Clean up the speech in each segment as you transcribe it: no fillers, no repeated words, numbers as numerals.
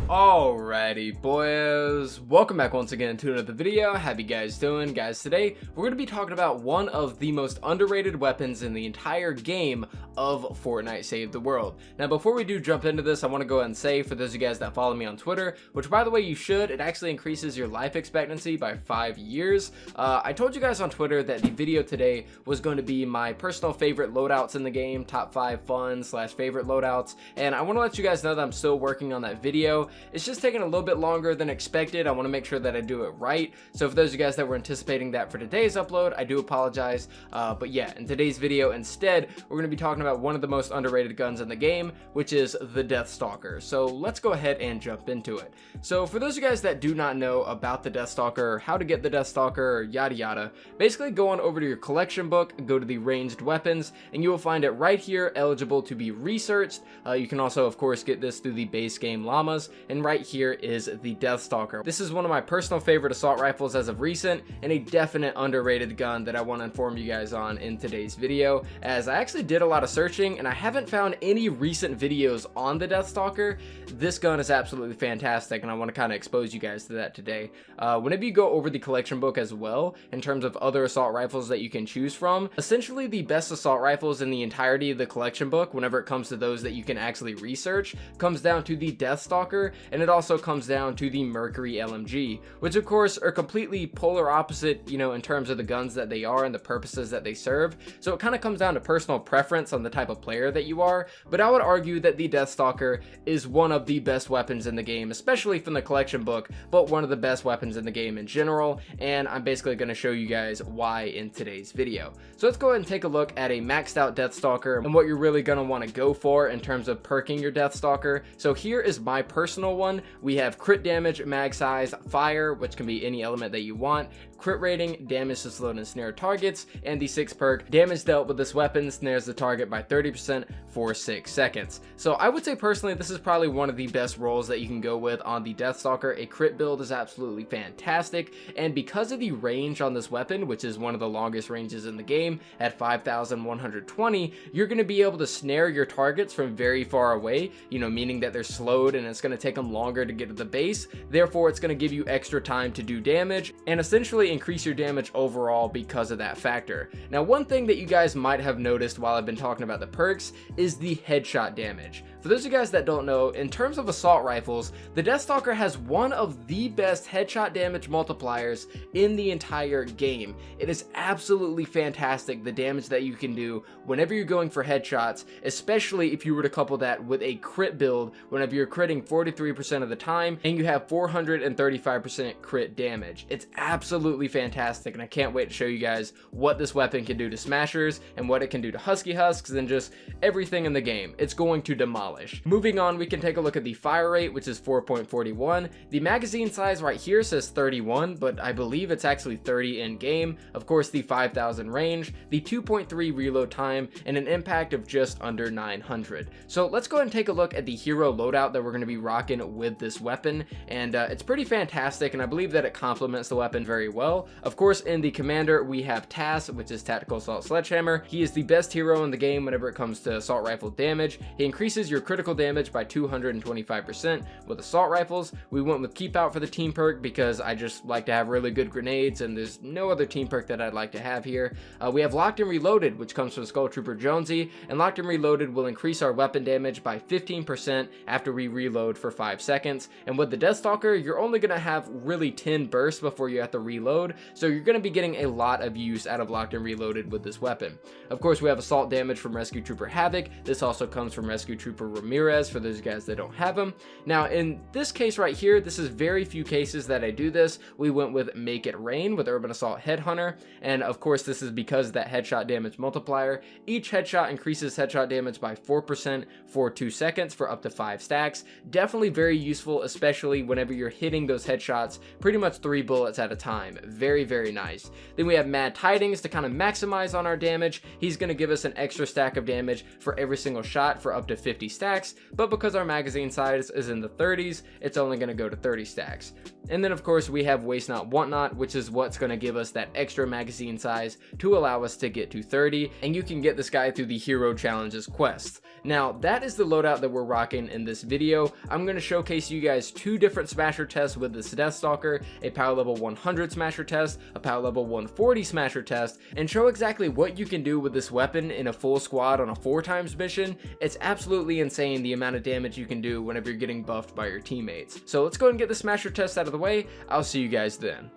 Alrighty boys, welcome back once again to another video. How you guys doing? Guys, today we're going to be talking about one of the most underrated weapons in the entire game of Fortnite Save the World. Now before we do jump into this, I want to go ahead and say, for those of you guys that follow me on Twitter, which by the way you should, it actually increases your life expectancy by 5 years. I told you guys on Twitter that the video today was going to be my personal favorite loadouts in the game, top 5 fun / favorite loadouts, and I want to let you guys know that I'm still working on that video. It's just taking a little bit longer than expected. I want to make sure that I do it right. So for those of you guys that were anticipating that for today's upload, I do apologize. But yeah, in today's video, instead, we're going to be talking about one of the most underrated guns in the game, which is the Deathstalker. So let's go ahead and jump into it. So for those of you guys that do not know about the Deathstalker, how to get the Deathstalker, yada yada, basically go on over to your collection book, go to the ranged weapons, and you will find it right here, eligible to be researched. You can also, of course, get this through the base game llamas. And right here is the Deathstalker. This is one of my personal favorite assault rifles as of recent, and a definite underrated gun that I want to inform you guys on in today's video, as I actually did a lot of searching and I haven't found any recent videos on the Deathstalker. This gun is absolutely fantastic, and I want to kind of expose you guys to that today. Whenever you go over the collection book as well, in terms of other assault rifles that you can choose from, essentially the best assault rifles in the entirety of the collection book, whenever it comes to those that you can actually research, comes down to the Deathstalker, and it also comes down to the Mercury LMG, which of course are completely polar opposite, you know, in terms of the guns that they are and the purposes that they serve. So it kind of comes down to personal preference on the type of player that you are, but I would argue that the Deathstalker is one of the best weapons in the game, especially from the collection book, but one of the best weapons in the game in general, and I'm basically going to show you guys why in today's video. So let's go ahead and take a look at a maxed out Deathstalker and what you're really going to want to go for in terms of perking your Deathstalker. So here is my personal one. We have crit damage, mag size, fire, which can be any element that you want, crit rating, damage to slow and snare targets, and the 6th perk, damage dealt with this weapon snares the target by 30% for 6 seconds. So I would say personally this is probably one of the best rolls that you can go with on the Deathstalker. A crit build is absolutely fantastic, and because of the range on this weapon, which is one of the longest ranges in the game at 5,120, you're going to be able to snare your targets from very far away, you know, meaning that they're slowed and it's going to take them longer to get to the base. Therefore, it's going to give you extra time to do damage and essentially increase your damage overall because of that factor. Now, one thing that you guys might have noticed while I've been talking about the perks is the headshot damage. For those of you guys that don't know, in terms of assault rifles, the Deathstalker has one of the best headshot damage multipliers in the entire game. It is absolutely fantastic, the damage that you can do whenever you're going for headshots, especially if you were to couple that with a crit build whenever you're critting 43% of the time and you have 435% crit damage. It's absolutely fantastic, and I can't wait to show you guys what this weapon can do to smashers and what it can do to husky husks and just everything in the game. It's going to demolish. Moving on, we can take a look at the fire rate, which is 4.41. The magazine size right here says 31, but I believe it's actually 30 in game. Of course, the 5,000 range, the 2.3 reload time, and an impact of just under 900. So let's go ahead and take a look at the hero loadout that we're going to be rocking with this weapon, and it's pretty fantastic, and I believe that it complements the weapon very well. Of course, in the commander, we have TAS, which is Tactical Assault Sledgehammer. He is the best hero in the game whenever it comes to assault rifle damage. He increases your critical damage by 225% with assault rifles. We went with Keep Out for the team perk because I just like to have really good grenades, and there's no other team perk that I'd like to have here. We have Locked and Reloaded, which comes from Skull Trooper Jonesy, and Locked and Reloaded will increase our weapon damage by 15% after we reload for 5 seconds. And with the Deathstalker, you're only going to have really 10 bursts before you have to reload, so you're going to be getting a lot of use out of Locked and Reloaded with this weapon. Of course, we have Assault Damage from Rescue Trooper Havoc. This also comes from Rescue Trooper Ramirez for those guys that don't have him. Now, in this case right here, this is very few cases that I do this. We went with Make It Rain with Urban Assault Headhunter, and of course this is because of that headshot damage multiplier. Each headshot increases headshot damage by 4% for 2 seconds for up to 5 stacks. Definitely very useful, especially whenever you're hitting those headshots pretty much 3 bullets at a time. Very, very nice. Then we have Mad Tidings to kind of maximize on our damage. He's going to give us an extra stack of damage for every single shot for up to 50 stacks, but because our magazine size is in the 30s, it's only going to go to 30 stacks. And then of course we have Waste Not Want Not, which is what's going to give us that extra magazine size to allow us to get to 30, and you can get this guy through the Hero Challenges quests. Now that is the loadout that we're rocking in this video. I'm going to showcase you guys two different smasher tests with this Deathstalker, a power level 100 smasher test, a power level 140 smasher test, and show exactly what you can do with this weapon in a full squad on a 4x mission. It's absolutely insane the amount of damage you can do whenever you're getting buffed by your teammates. So let's go ahead and get the smasher test out of the way. I'll see you guys then.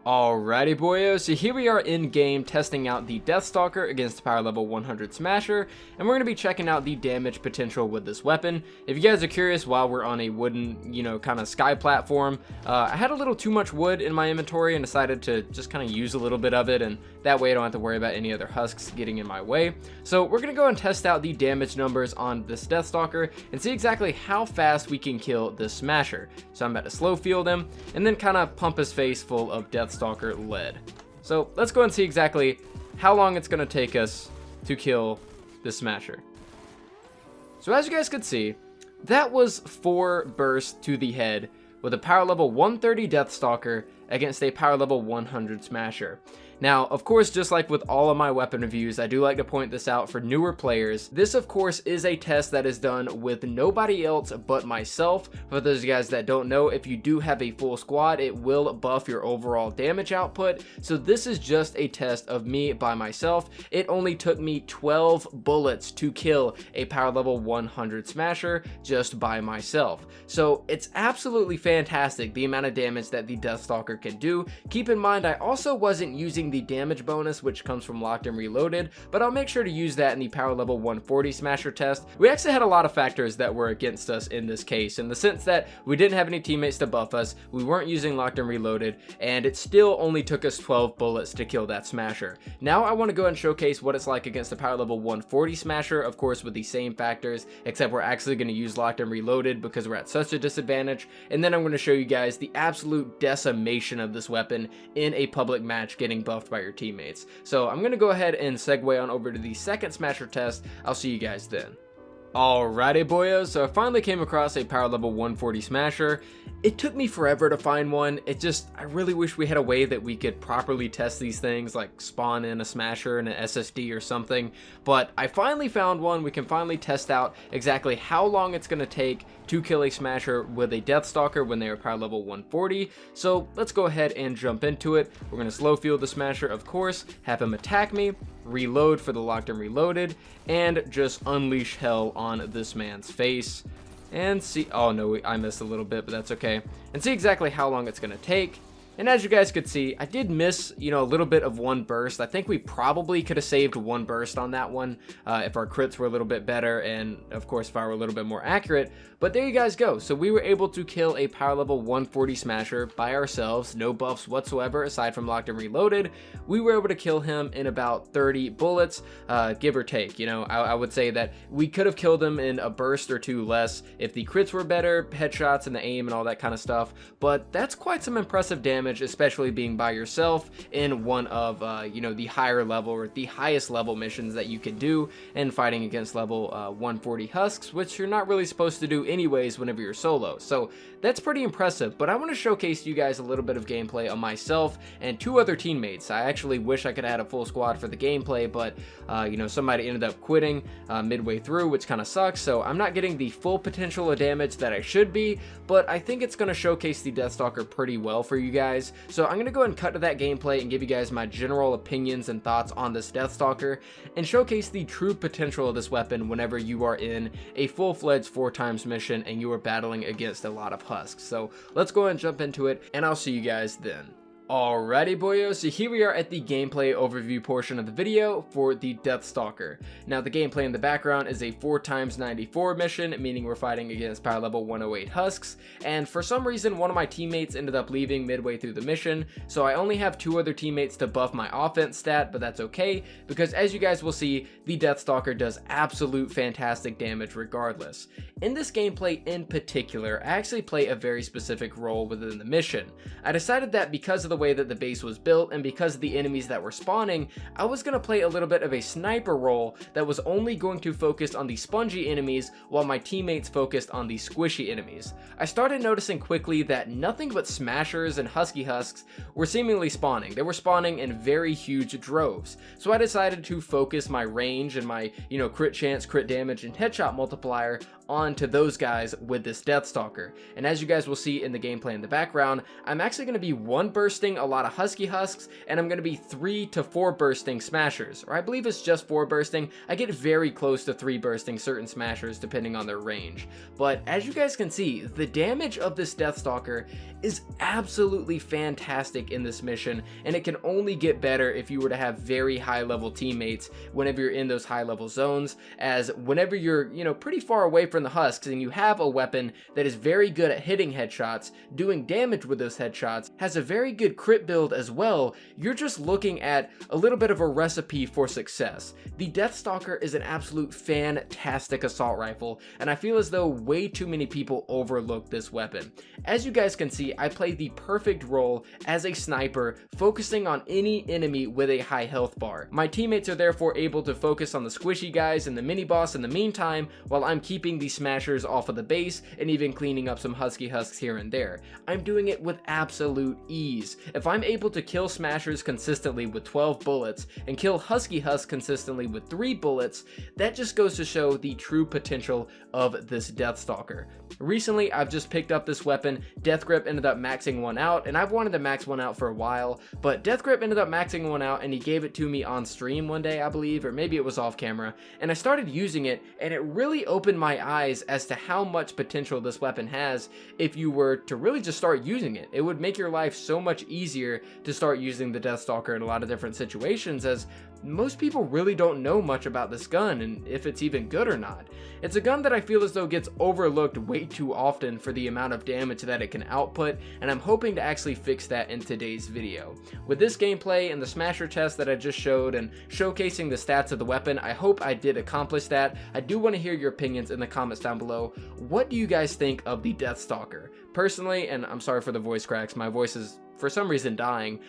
Alrighty boyos, so here we are in game testing out the Deathstalker against the power level 100 Smasher, and we're going to be checking out the damage potential with this weapon. If you guys are curious, while we're on a wooden, kind of sky platform, I had a little too much wood in my inventory and decided to just kind of use a little bit of it, and that way I don't have to worry about any other husks getting in my way. So we're going to go and test out the damage numbers on this Deathstalker and see exactly how fast we can kill this Smasher. So I'm about to slow field him and then kind of pump his face full of Deathstalker lead. So let's go and see exactly how long it's going to take us to kill this Smasher. So as you guys could see, that was 4 bursts to the head with a power level 130 Deathstalker against a power level 100 Smasher. Now, of course, just like with all of my weapon reviews, I do like to point this out for newer players. This, of course, is a test that is done with nobody else but myself. For those of you guys that don't know, if you do have a full squad, it will buff your overall damage output. So this is just a test of me by myself. It only took me 12 bullets to kill a power level 100 Smasher just by myself. So it's absolutely fantastic the amount of damage that the Deathstalker can do. Keep in mind, I also wasn't using the damage bonus, which comes from Locked and Reloaded, but I'll make sure to use that in the power level 140 Smasher test. We actually had a lot of factors that were against us in this case, in the sense that we didn't have any teammates to buff us, we weren't using Locked and Reloaded, and it still only took us 12 bullets to kill that Smasher. Now I want to go and showcase what it's like against the power level 140 Smasher, of course with the same factors, except we're actually going to use Locked and Reloaded because we're at such a disadvantage, and then I'm going to show you guys the absolute decimation of this weapon in a public match getting buffed by your teammates. So I'm going to go ahead and segue on over to the second Smasher test. I'll see you guys then. Alrighty boyos, so I finally came across a power level 140 Smasher. It took me forever to find one. I really wish we had a way that we could properly test these things, like spawn in a Smasher and an SSD or something, but I finally found one. We can finally test out exactly how long it's going to take to kill a Smasher with a Deathstalker when they are power level 140. So let's go ahead and jump into it. We're going to slow field the Smasher, of course, have him attack me, reload for the Locked and Reloaded, and just unleash hell on this man's face. And see, oh no, I missed a little bit, but that's okay. And see exactly how long it's going to take. And as you guys could see, I did miss, a little bit of one burst. I think we probably could have saved one burst on that one if our crits were a little bit better, and of course if I were a little bit more accurate. But there you guys go. So we were able to kill a power level 140 Smasher by ourselves, no buffs whatsoever aside from Locked and Reloaded. We were able to kill him in about 30 bullets, give or take. I would say that we could have killed him in a burst or two less if the crits were better, headshots and the aim and all that kind of stuff. But that's quite some impressive damage, especially being by yourself in one of the higher level or the highest level missions that you could do, and fighting against level 140 husks, which you're not really supposed to do anyways whenever you're solo. So that's pretty impressive. But I want to showcase to you guys a little bit of gameplay on myself and 2 other teammates. I actually wish I could have had a full squad for the gameplay, but somebody ended up quitting midway through, which kind of sucks. So I'm not getting the full potential of damage that I should be, but I think it's going to showcase the Deathstalker pretty well for you guys. So I'm going to go ahead and cut to that gameplay and give you guys my general opinions and thoughts on this Deathstalker and showcase the true potential of this weapon whenever you are in a full-fledged 4x mission and you are battling against a lot of husks. So let's go ahead and jump into it, and I'll see you guys then. Alrighty boyos, so here we are at the gameplay overview portion of the video for the Deathstalker. Now the gameplay in the background is a 4x94 mission, meaning we're fighting against power level 108 husks, and for some reason one of my teammates ended up leaving midway through the mission, so I only have 2 other teammates to buff my offense stat, but that's okay, because as you guys will see, the Deathstalker does absolute fantastic damage regardless. In this gameplay in particular, I actually play a very specific role within the mission. I decided that because of the way that the base was built and because of the enemies that were spawning, I was going to play a little bit of a sniper role that was only going to focus on the spongy enemies while my teammates focused on the squishy enemies. I started noticing quickly that nothing but smashers and husky husks were seemingly spawning. They were spawning in very huge droves. So I decided to focus my range and my, crit chance, crit damage, and headshot multiplier onto those guys with this Deathstalker. And as you guys will see in the gameplay in the background, I'm actually going to be 1 bursting a lot of husky husks, and I'm going to be 3 to 4 bursting smashers, or I believe it's just 4 bursting. I get very close to 3 bursting certain smashers depending on their range. But as you guys can see, the damage of this Deathstalker is absolutely fantastic in this mission, and it can only get better if you were to have very high level teammates whenever you're in those high level zones, as whenever you're pretty far away from the husks and you have a weapon that is very good at hitting headshots, doing damage with those headshots, has a very good crit build as well, you're just looking at a little bit of a recipe for success. The Deathstalker is an absolute fantastic assault rifle, and I feel as though way too many people overlook this weapon. As you guys can see, I play the perfect role as a sniper, focusing on any enemy with a high health bar. My teammates are therefore able to focus on the squishy guys and the mini boss in the meantime, while I'm keeping the smashers off of the base and even cleaning up some husky husks here and there. I'm doing it with absolute ease. If I'm able to kill smashers consistently with 12 bullets and kill husky husks consistently with 3 bullets, that just goes to show the true potential of this Deathstalker. Recently, I've just picked up this weapon. Death Grip ended up maxing one out, and I've wanted to max one out for a while, but Death Grip ended up maxing one out and he gave it to me on stream one day, I believe, or maybe it was off camera, and I started using it, and it really opened my eyes as to how much potential this weapon has if you were to really just start using it. It would make your life so much easier to start using the Deathstalker in a lot of different situations, as most people really don't know much about this gun and if it's even good or not. It's a gun that I feel as though gets overlooked way too often for the amount of damage that it can output, and I'm hoping to actually fix that in today's video. With this gameplay and the smasher test that I just showed and showcasing the stats of the weapon, I hope I did accomplish that. I do want to hear your opinions in the comments down below. What do you guys think of the Deathstalker? Personally, and I'm sorry for the voice cracks, my voice is for some reason dying.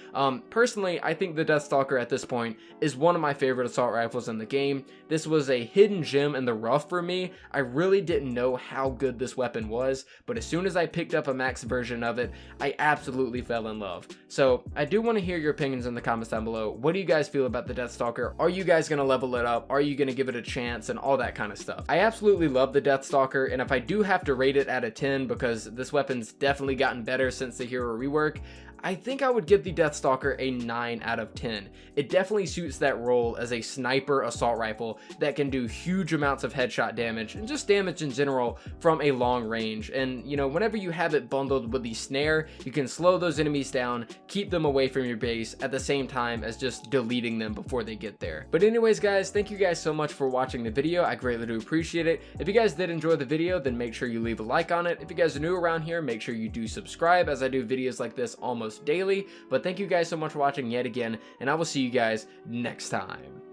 Personally, I think the Deathstalker at this point is one of my favorite assault rifles in the game. This was a hidden gem in the rough for me. I really didn't know how good this weapon was, but as soon as I picked up a max version of it, I absolutely fell in love. So I do want to hear your opinions in the comments down below. What do you guys feel about the Deathstalker? Are you guys gonna level it up? Are you gonna give it a chance and all that kind of stuff? I absolutely love the Deathstalker, and if I do have to rate it out of 10 because this weapon's definitely gotten better since the hero rework, I think I would give the Deathstalker a 9 out of 10. It definitely suits that role as a sniper assault rifle that can do huge amounts of headshot damage and just damage in general from a long range. And whenever you have it bundled with the snare, you can slow those enemies down, keep them away from your base at the same time as just deleting them before they get there. But anyways guys, thank you guys so much for watching the video. I greatly do appreciate it. If you guys did enjoy the video, then make sure you leave a like on it. If you guys are new around here, make sure you do subscribe, as I do videos like this almost daily. But thank you guys so much for watching yet again, and I will see you guys next time.